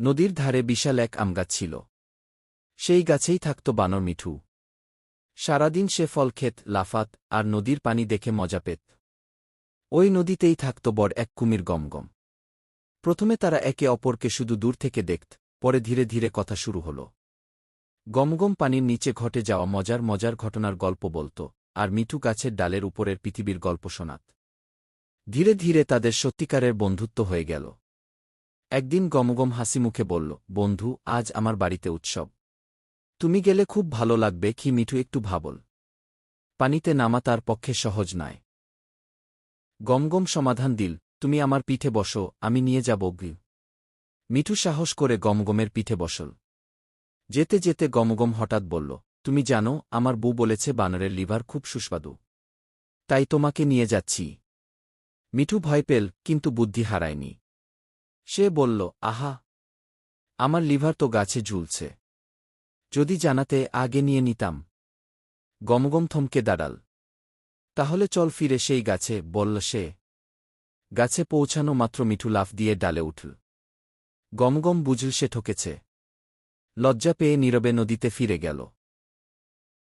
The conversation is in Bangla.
নদীর ধারে বিশাল এক আমগাছ ছিল। সেই গাছেই থাকত বানর মিঠু। সারাদিন সে ফল খেত, লাফাত, আর নদীর পানি দেখে মজা পেত। ওই নদীতেই থাকত বড় এক কুমির গমগম। প্রথমে তারা একে অপরকে শুধু দূর থেকে দেখত, পরে ধীরে ধীরে কথা শুরু হল। গমগম পানির নিচে ঘটে যাওয়া মজার মজার ঘটনার গল্প বলত, আর মিঠু গাছের ডালের উপরের পৃথিবীর গল্প শোনাত। ধীরে ধীরে তাদের সত্যিকারের বন্ধুত্ব হয়ে গেল। একদিন গমগম হাসিমুখে বলল, বন্ধু, আজ আমার বাড়িতে উৎসব। তুমি গেলে খুব ভালো লাগবে। কি মিঠু একটু ভাবল। পানিতে নামা তার পক্ষে সহজ নয়। গমগম সমাধান দিল, তুমি আমার পিঠে বসো, আমি নিয়ে যাব গি। মিঠু সাহস করে গমগমের পিঠে বসল। যেতে যেতে গমগম হঠাৎ বলল, তুমি জানো, আমার বউ বলেছে বানরের লিভার খুব সুস্বাদু। তাই তোমাকে নিয়ে যাচ্ছি। মিঠু ভয় পেল, কিন্তু বুদ্ধি হারায়নি। সে বলল, আহা, আমার লিভার তো গাছে ঝুলছে। যদি জানাতে, আগে নিয়ে নিতাম। গমগম থমকে দাঁড়াল। তাহলে চল ফিরে সেই গাছে, বলল সে। গাছে পৌঁছানো মাত্র মিঠু লাফ দিয়ে ডালে উঠল। গমগম বুঝল সে ঠকেছে। লজ্জা পেয়ে নীরবে নদীতে ফিরে গেল।